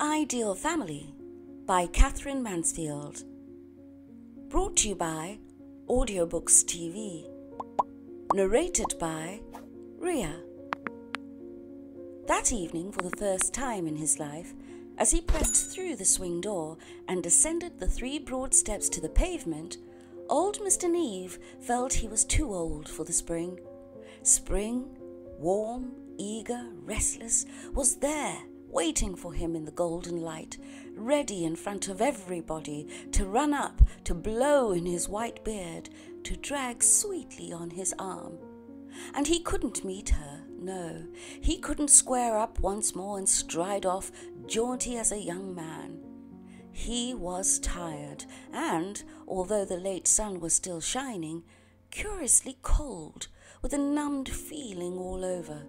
Ideal Family by Katherine Mansfield. Brought to you by Audiobooks TV. Narrated by Ria. That evening, for the first time in his life, as he pressed through the swing door and descended the 3 broad steps to the pavement, old Mr. Neve felt he was too old for the spring. Spring, warm, eager, restless, was there, waiting for him in the golden light, ready in front of everybody to run up, to blow in his white beard, to drag sweetly on his arm. And he couldn't meet her, no, he couldn't square up once more and stride off, jaunty as a young man. He was tired, and, although the late sun was still shining, curiously cold, with a numbed feeling all over.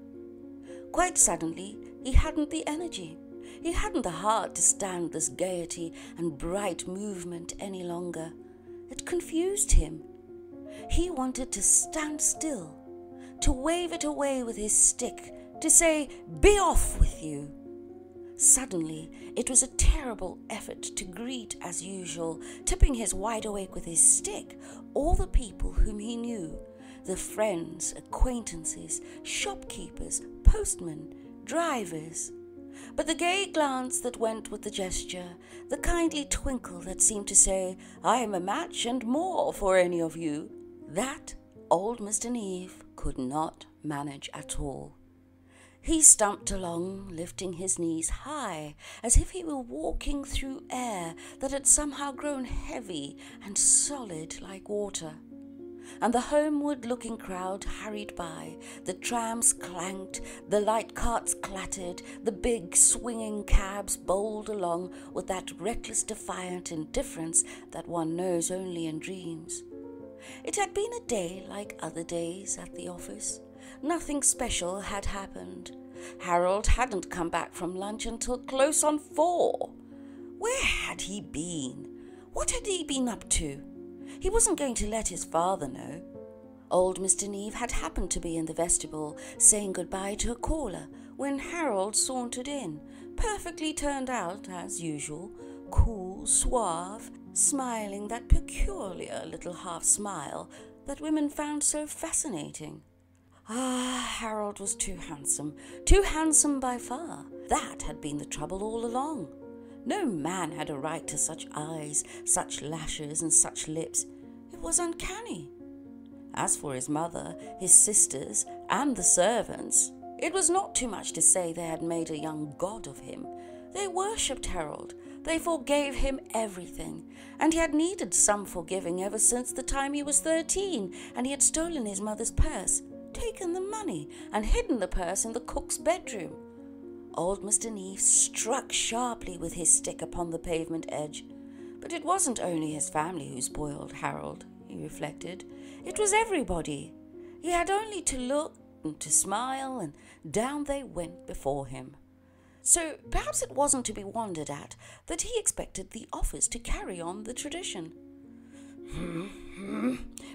Quite suddenly, he hadn't the energy. He hadn't the heart to stand this gaiety and bright movement any longer. It confused him. He wanted to stand still, to wave it away with his stick, to say, "Be off with you." Suddenly, it was a terrible effort to greet as usual, tipping his wide awake with his stick, all the people whom he knew, the friends, acquaintances, shopkeepers, postmen, drivers. But the gay glance that went with the gesture, the kindly twinkle that seemed to say, "I am a match and more for any of you," that old Mr. Neve could not manage at all. He stumped along, lifting his knees high, as if he were walking through air that had somehow grown heavy and solid like water. And the homeward-looking crowd hurried by, the trams clanked, the light carts clattered, the big swinging cabs bowled along with that reckless defiant indifference that one knows only in dreams. It had been a day like other days at the office. Nothing special had happened. Harold hadn't come back from lunch until close on 4. Where had he been? What had he been up to? He wasn't going to let his father know. Old Mr. Neve had happened to be in the vestibule, saying goodbye to a caller, when Harold sauntered in, perfectly turned out as usual, cool, suave, smiling that peculiar little half-smile that women found so fascinating. Harold was too handsome by far. That had been the trouble all along. No man had a right to such eyes, such lashes, and such lips. It was uncanny. As for his mother, his sisters, and the servants, it was not too much to say they had made a young god of him. They worshipped Harold. They forgave him everything, and he had needed some forgiving ever since the time he was 13, and he had stolen his mother's purse, taken the money, and hidden the purse in the cook's bedroom. Old Mr. Neve struck sharply with his stick upon the pavement edge. But it wasn't only his family who spoiled Harold, he reflected. It was everybody. He had only to look and to smile, and down they went before him. So perhaps it wasn't to be wondered at that he expected the office to carry on the tradition.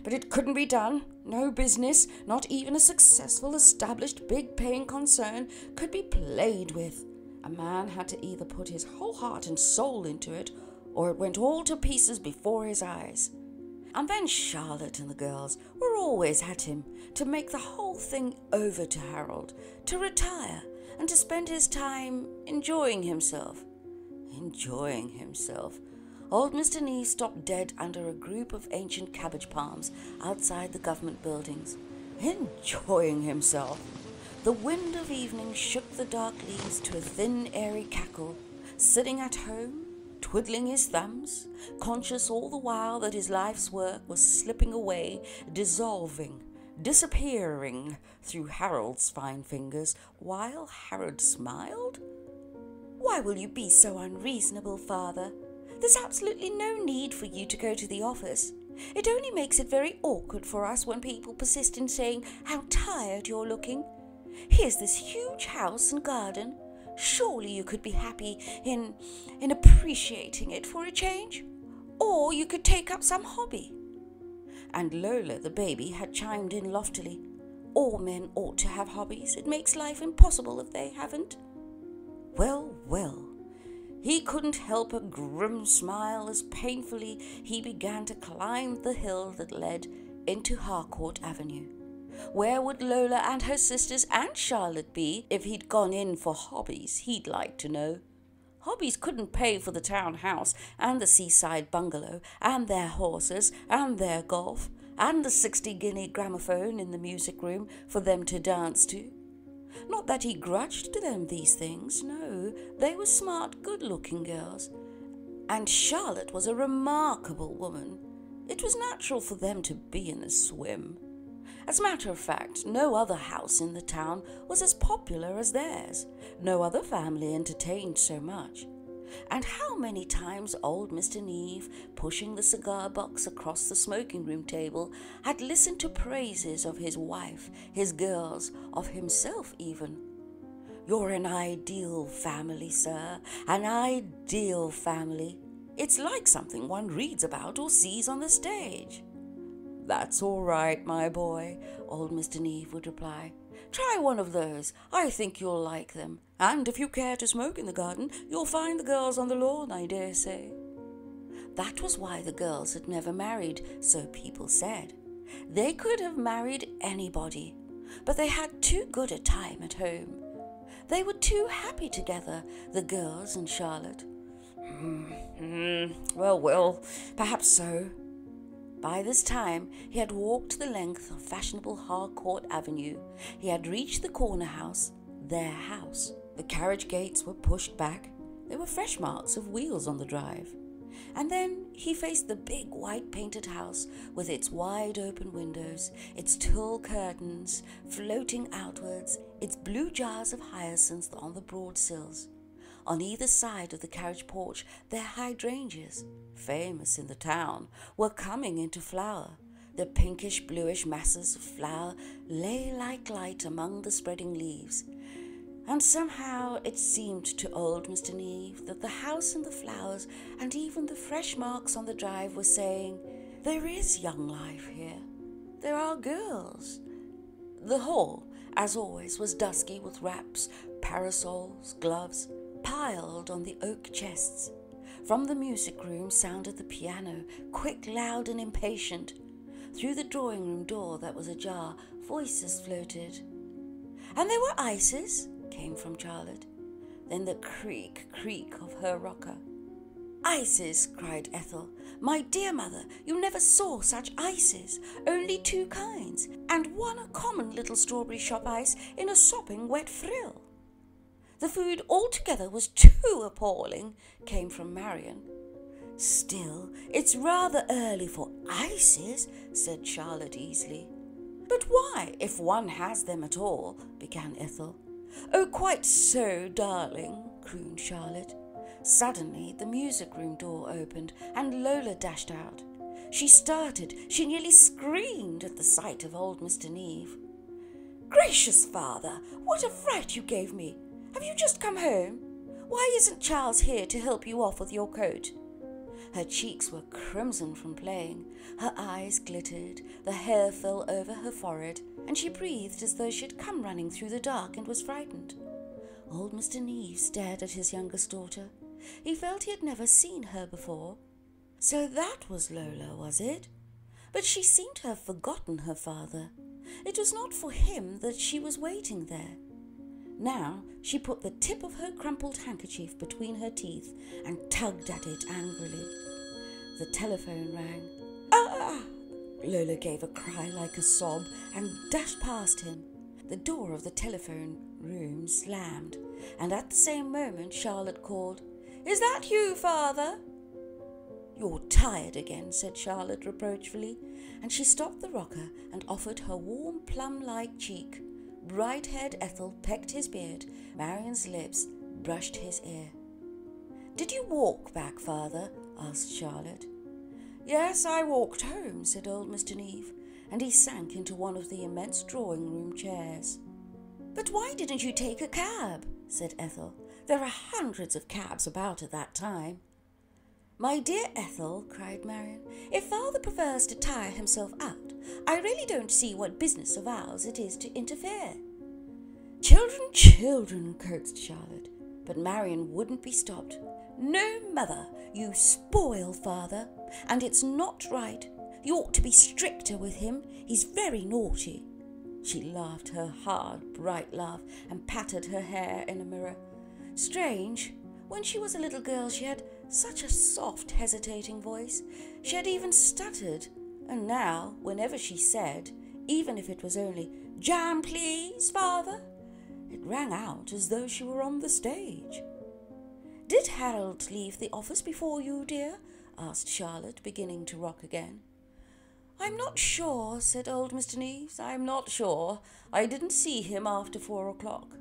But it couldn't be done. No business, not even a successful, established, big-paying concern, could be played with. A man had to either put his whole heart and soul into it, or it went all to pieces before his eyes. And then Charlotte and the girls were always at him to make the whole thing over to Harold, to retire, and to spend his time enjoying himself. Enjoying himself. Old Mr. Neve stopped dead under a group of ancient cabbage palms outside the government buildings. Enjoying himself. The wind of evening shook the dark leaves to a thin, airy cackle. Sitting at home, twiddling his thumbs, conscious all the while that his life's work was slipping away, dissolving, disappearing through Harold's fine fingers, while Harold smiled? "Why will you be so unreasonable, father? There's absolutely no need for you to go to the office. It only makes it very awkward for us when people persist in saying how tired you're looking. Here's this huge house and garden. Surely you could be happy in appreciating it for a change. Or you could take up some hobby." And Lola, the baby, had chimed in loftily. "All men ought to have hobbies. It makes life impossible if they haven't." Well, well. He couldn't help a grim smile as painfully he began to climb the hill that led into Harcourt Avenue. Where would Lola and her sisters and Charlotte be if he'd gone in for hobbies, he'd like to know? Hobbies couldn't pay for the town house and the seaside bungalow and their horses and their golf and the 60-guinea gramophone in the music room for them to dance to. Not that he grudged to them these things, no, they were smart, good-looking girls. And Charlotte was a remarkable woman. It was natural for them to be in a swim. As a matter of fact, no other house in the town was as popular as theirs. No other family entertained so much. And how many times old Mr. Neave, pushing the cigar box across the smoking room table, had listened to praises of his wife, his girls, of himself even. "You're an ideal family, sir, an ideal family. It's like something one reads about or sees on the stage." "That's all right, my boy," old Mr. Neave would reply. "Try one of those. I think you'll like them. And if you care to smoke in the garden, you'll find the girls on the lawn, I dare say." That was why the girls had never married, so people said. They could have married anybody, but they had too good a time at home. They were too happy together, the girls and Charlotte. Well, perhaps so. By this time, he had walked the length of fashionable Harcourt Avenue. He had reached the corner house, their house. The carriage gates were pushed back. There were fresh marks of wheels on the drive. And then he faced the big white painted house with its wide open windows, its tulle curtains floating outwards, its blue jars of hyacinths on the broad sills. On either side of the carriage porch, their hydrangeas, famous in the town, were coming into flower. The pinkish-bluish masses of flower lay like light among the spreading leaves. And somehow it seemed to old Mr. Neave that the house and the flowers and even the fresh marks on the drive were saying, "There is young life here. There are girls." The hall, as always, was dusky with wraps, parasols, gloves, piled on the oak chests. From the music room sounded the piano, quick, loud, and impatient. Through the drawing-room door that was ajar, voices floated. "And there were ices," came from Charlotte. Then the creak of her rocker. "Ices," cried Ethel. "My dear mother, you never saw such ices. Only two kinds, and one a common little strawberry shop ice in a sopping wet frill." "The food altogether was too appalling," came from Marion. "Still, it's rather early for ices," said Charlotte easily. "But why, if one has them at all?" began Ethel. "Oh, quite so, darling," crooned Charlotte. Suddenly the music room door opened and Lola dashed out. She started, she nearly screamed at the sight of old Mr. Neave. "Gracious father, what a fright you gave me! Have you just come home? Why isn't Charles here to help you off with your coat?" Her cheeks were crimson from playing, her eyes glittered, the hair fell over her forehead, and she breathed as though she had come running through the dark and was frightened. Old Mr. Neave stared at his youngest daughter. He felt he had never seen her before. So that was Lola, was it? But she seemed to have forgotten her father. It was not for him that she was waiting there. Now she put the tip of her crumpled handkerchief between her teeth and tugged at it angrily. The telephone rang. "Ah!" Lola gave a cry like a sob and dashed past him. The door of the telephone room slammed, and at the same moment Charlotte called, "Is that you, father?" "You're tired again," said Charlotte reproachfully, and she stopped the rocker and offered her warm plum-like cheek. Bright-haired Ethel pecked his beard. Marion's lips brushed his ear. "Did you walk back, father?" asked Charlotte. "Yes, I walked home," said old Mr. Neave, and he sank into one of the immense drawing-room chairs. "But why didn't you take a cab?" said Ethel. "There are hundreds of cabs about at that time." "My dear Ethel," cried Marion, "if father prefers to tire himself out, I really don't see what business of ours it is to interfere." Children, coaxed Charlotte. But Marion wouldn't be stopped. "No, Mother, you spoil Father, and it's not right. You ought to be stricter with him. He's very naughty." She laughed her hard, bright laugh and patted her hair in a mirror. Strange, when she was a little girl she had such a soft, hesitating voice. She had even stuttered, and now, whenever she said, even if it was only, "Jam, please, Father," it rang out as though she were on the stage. "Did Harold leave the office before you, dear?" asked Charlotte, beginning to rock again. "I'm not sure," said old Mr. Neves. "I'm not sure. I didn't see him after 4 o'clock."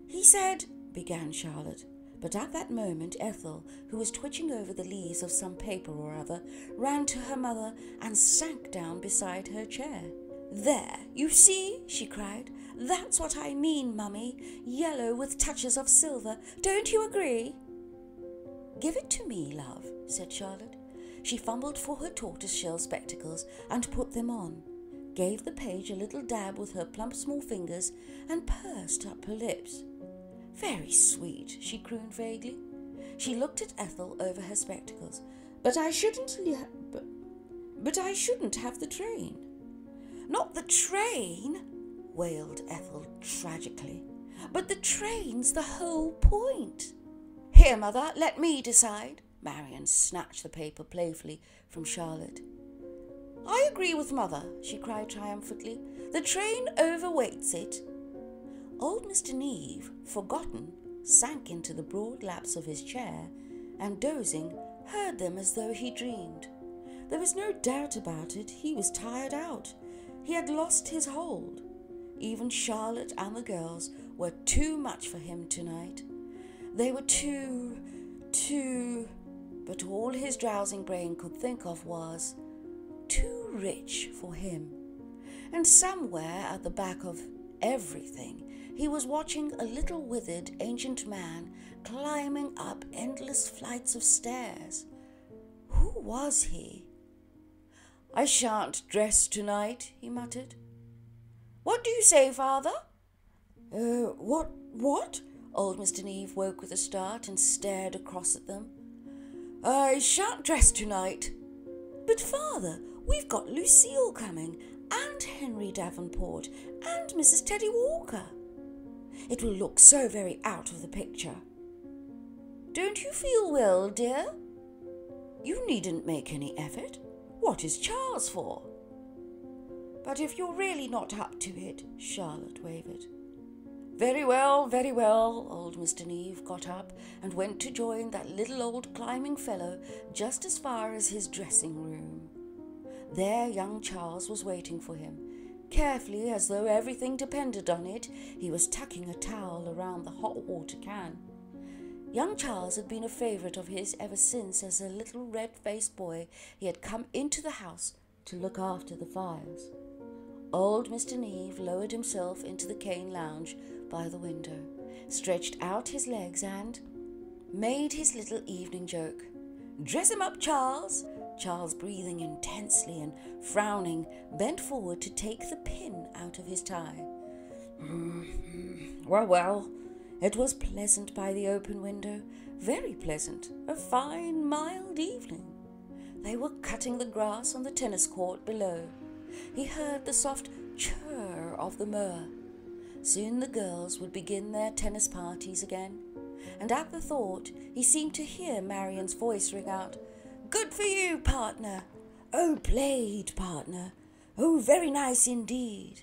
"He said," began Charlotte, but at that moment Ethel, who was twitching over the leaves of some paper or other, ran to her mother and sank down beside her chair. "There, you see," she cried. "That's what I mean, Mummy. Yellow with touches of silver. Don't you agree?" "Give it to me, love," said Charlotte. She fumbled for her tortoise-shell spectacles and put them on, gave the page a little dab with her plump small fingers, and pursed up her lips. "Very sweet," she crooned vaguely. She looked at Ethel over her spectacles. But I shouldn't have the train." "Not the train?" wailed Ethel tragically. "But the train's the whole point." "Here, Mother, let me decide." Marion snatched the paper playfully from Charlotte. "I agree with Mother," she cried triumphantly. "The train overweights it." Old Mr. Neve, forgotten, sank into the broad laps of his chair and, dozing, heard them as though he dreamed. There was no doubt about it. He was tired out. He had lost his hold. Even Charlotte and the girls were too much for him tonight. They were too... But all his drowsing brain could think of was too rich for him. And somewhere at the back of everything, he was watching a little withered ancient man climbing up endless flights of stairs. Who was he? "I shan't dress tonight," he muttered. "What do you say, Father?" What? Old Mr. Neve woke with a start and stared across at them. "I shan't dress tonight." "But, Father, we've got Lucille coming, and Henry Davenport, and Mrs. Teddy Walker. It will look so very out of the picture." "Don't you feel well, dear?" "You needn't make any effort. What is Charles for?" "But if you're really not up to it," Charlotte wavered. Very well, old Mr. Neve got up and went to join that little old climbing fellow just as far as his dressing room. There young Charles was waiting for him. Carefully, as though everything depended on it, he was tucking a towel around the hot water can. Young Charles had been a favourite of his ever since, as a little red-faced boy, he had come into the house to look after the fires. Old Mr. Neve lowered himself into the cane lounge by the window, stretched out his legs and made his little evening joke. "Dress him up, Charles." Charles, breathing intensely and frowning, bent forward to take the pin out of his tie. Well, it was pleasant by the open window, very pleasant, a fine, mild evening. They were cutting the grass on the tennis court below. He heard the soft churr of the mower. Soon the girls would begin their tennis parties again, and at the thought he seemed to hear Marion's voice ring out, "Good for you, partner! Oh, played, partner! Oh, very nice indeed!"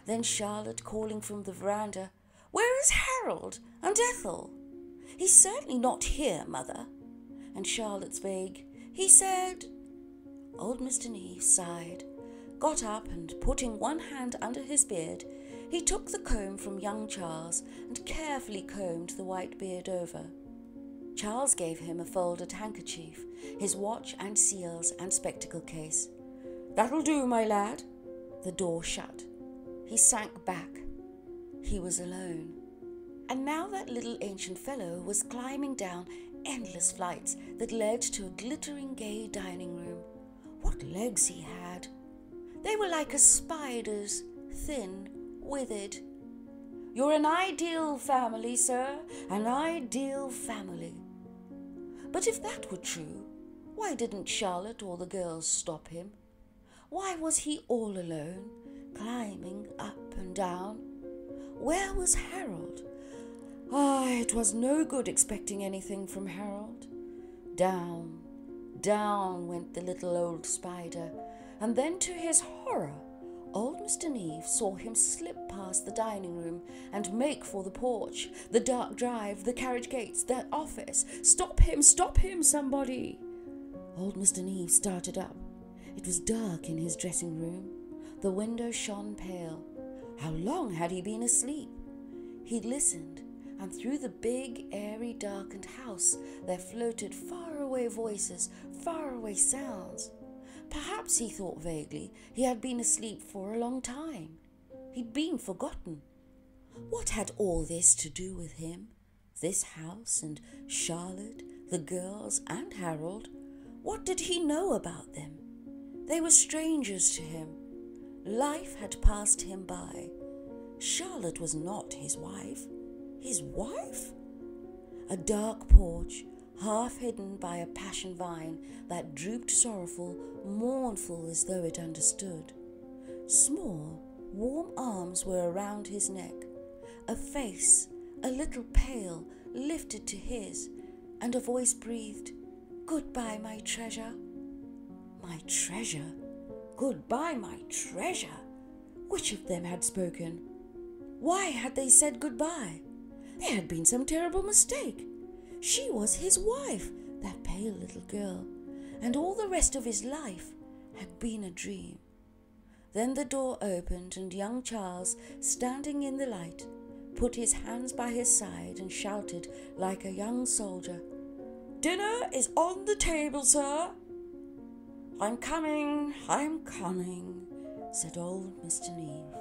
Then Charlotte calling from the veranda, "Where is Harold and Ethel?" "He's certainly not here, Mother." And Charlotte's vague, "He said—" Old Mr. Neve sighed, got up, and putting one hand under his beard, he took the comb from young Charles and carefully combed the white beard over. Charles gave him a folded handkerchief, his watch and seals and spectacle case. "That'll do, my lad." The door shut. He sank back. He was alone. And now that little ancient fellow was climbing down endless flights that led to a glittering gay dining room. What legs he had! They were like a spider's, thin, withered. You're an ideal family, sir, an ideal family." But if that were true, why didn't Charlotte or the girls stop him? Why was he all alone, climbing up and down? Where was Harold? It was no good expecting anything from Harold. Down, down went the little old spider, and then to his horror, old Mr. Neave saw him slip past the dining room and make for the porch, the dark drive, the carriage gates, the office. Stop him, somebody! Old Mr. Neave started up. It was dark in his dressing room. The window shone pale. How long had he been asleep? He listened, and through the big, airy, darkened house there floated faraway voices, faraway sounds. Perhaps, he thought vaguely, he had been asleep for a long time. He'd been forgotten. What had all this to do with him? This house and Charlotte, the girls and Harold? What did he know about them? They were strangers to him. Life had passed him by. Charlotte was not his wife. His wife? A dark porch, half hidden by a passion vine that drooped sorrowful, mournful as though it understood. Small, warm arms were around his neck. A face, a little pale, lifted to his, and a voice breathed, "Goodbye, my treasure." My treasure? Goodbye, my treasure? Which of them had spoken? Why had they said goodbye? There had been some terrible mistake. She was his wife, that pale little girl, and all the rest of his life had been a dream. Then the door opened, and young Charles, standing in the light, put his hands by his side and shouted like a young soldier, "Dinner is on the table, sir." I'm coming, said old Mr. Neave.